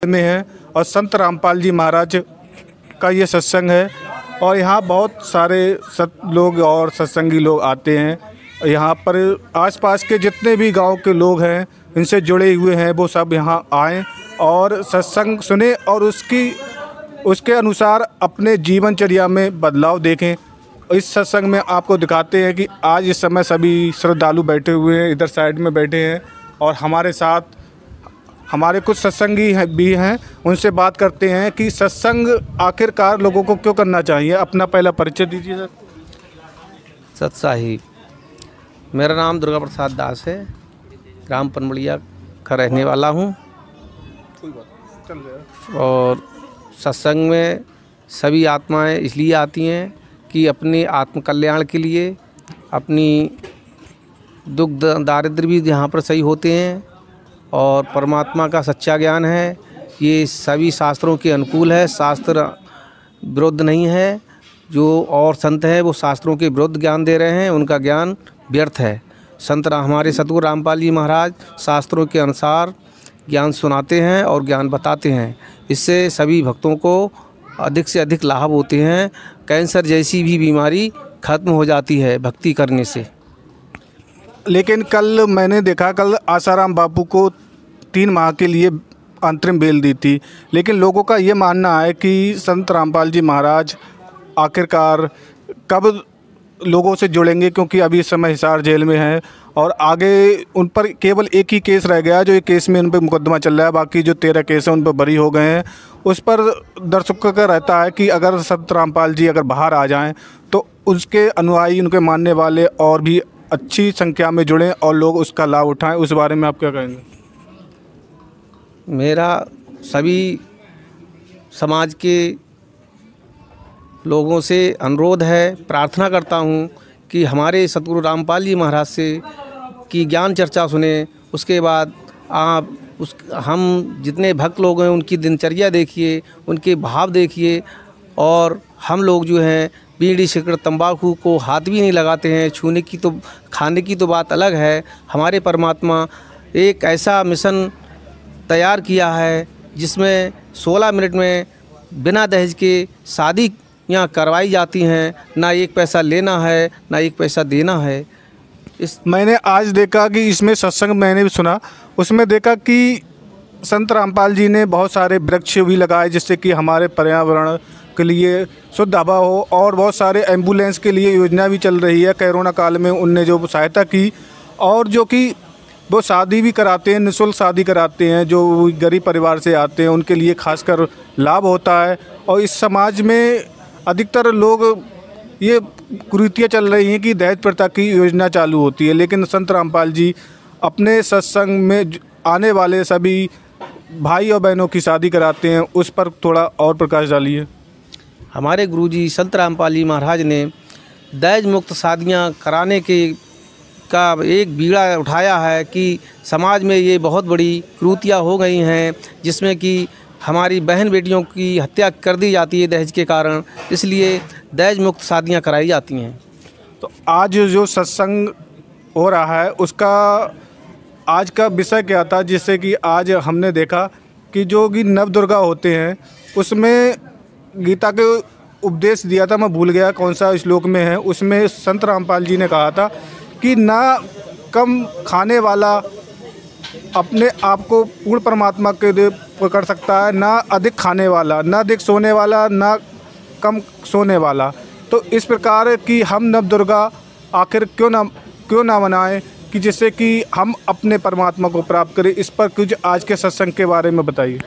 में है और संत रामपाल जी महाराज का ये सत्संग है और यहाँ बहुत सारे लोग और सत्संगी लोग आते हैं। यहाँ पर आसपास के जितने भी गांव के लोग हैं इनसे जुड़े हुए हैं वो सब यहाँ आएँ और सत्संग सुने और उसके अनुसार अपने जीवनचर्या में बदलाव देखें। इस सत्संग में आपको दिखाते हैं कि आज इस समय सभी श्रद्धालु बैठे हुए हैं, इधर साइड में बैठे हैं और हमारे साथ हमारे कुछ सत्संगी भी हैं। उनसे बात करते हैं कि सत्संग आखिरकार लोगों को क्यों करना चाहिए। अपना पहला परिचय दीजिए सर। सत्साही, मेरा नाम दुर्गा प्रसाद दास है, ग्राम पनबड़िया का रहने वाला हूँ। और सत्संग में सभी आत्माएं इसलिए आती हैं कि अपने आत्म कल्याण के लिए, अपनी दुख दारिद्र भी यहाँ पर सही होते हैं और परमात्मा का सच्चा ज्ञान है। ये सभी शास्त्रों के अनुकूल है, शास्त्र विरुद्ध नहीं है। जो और संत हैं वो शास्त्रों के विरुद्ध ज्ञान दे रहे हैं, उनका ज्ञान व्यर्थ है। हमारे सतगुरु रामपाल जी महाराज शास्त्रों के अनुसार ज्ञान सुनाते हैं और ज्ञान बताते हैं। इससे सभी भक्तों को अधिक से अधिक लाभ होते हैं। कैंसर जैसी भी बीमारी खत्म हो जाती है भक्ति करने से। लेकिन कल मैंने देखा, कल आसाराम बापू को 3 माह के लिए अंतरिम बेल दी थी, लेकिन लोगों का ये मानना है कि संत रामपाल जी महाराज आखिरकार कब लोगों से जुड़ेंगे, क्योंकि अभी इस समय हिसार जेल में हैं और आगे उन पर केवल एक ही केस रह गया, जो एक केस में उन पर मुकदमा चल रहा है। बाकी जो 13 केस हैं उन पर बरी हो गए हैं। उस पर दर्शकों का रहता है कि अगर संत रामपाल जी अगर बाहर आ जाएं तो उसके अनुयायी, उनके मानने वाले और भी अच्छी संख्या में जुड़ें और लोग उसका लाभ उठाएं। उस बारे में आप क्या कहेंगे? मेरा सभी समाज के लोगों से अनुरोध है, प्रार्थना करता हूं कि हमारे सतगुरु रामपाल जी महाराज से की ज्ञान चर्चा सुने। उसके बाद आप हम जितने भक्त लोग हैं उनकी दिनचर्या देखिए, उनके भाव देखिए। और हम लोग जो हैं बीड़ी सिगरेट तंबाकू को हाथ भी नहीं लगाते हैं। छूने की तो, खाने की तो बात अलग है। हमारे परमात्मा एक ऐसा मिशन तैयार किया है जिसमें 16 मिनट में बिना दहेज के शादी यहाँ करवाई जाती हैं। ना एक पैसा लेना है, ना एक पैसा देना है। मैंने आज देखा कि इसमें सत्संग मैंने भी सुना, उसमें देखा कि संत रामपाल जी ने बहुत सारे वृक्ष भी लगाए जिससे कि हमारे पर्यावरण के लिए शुद्ध हवा हो, और बहुत सारे एम्बुलेंस के लिए योजना भी चल रही है। कोरोना काल में उनने जो सहायता की, और जो कि वो शादी भी कराते हैं, निःशुल्क शादी कराते हैं। जो गरीब परिवार से आते हैं उनके लिए खासकर लाभ होता है। और इस समाज में अधिकतर लोग ये कुरीतियाँ चल रही हैं कि दहेज प्रथा की योजना चालू होती है, लेकिन संत रामपाल जी अपने सत्संग में आने वाले सभी भाई और बहनों की शादी कराते हैं। उस पर थोड़ा और प्रकाश डालिए। हमारे गुरुजी संत रामपाल जी महाराज ने दहेज मुक्त शादियाँ कराने का एक बीड़ा उठाया है कि समाज में ये बहुत बड़ी कुरीतियाँ हो गई हैं, जिसमें कि हमारी बहन बेटियों की हत्या कर दी जाती है दहेज के कारण। इसलिए दहेज मुक्त शादियाँ कराई जाती हैं। तो आज जो सत्संग हो रहा है उसका आज का विषय क्या था, जिससे कि आज हमने देखा कि जो कि नवदुर्गा होते हैं उसमें गीता के उपदेश दिया था, मैं भूल गया कौन सा श्लोक में है। उसमें संत रामपाल जी ने कहा था कि ना कम खाने वाला अपने आप को पूर्ण परमात्मा के लिए पकड़ सकता है, ना अधिक खाने वाला, ना अधिक सोने वाला, ना कम सोने वाला। तो इस प्रकार की हम नवदुर्गा आखिर क्यों ना मनाएं कि जिससे कि हम अपने परमात्मा को प्राप्त करें। इस पर कुछ आज के सत्संग के बारे में बताइए।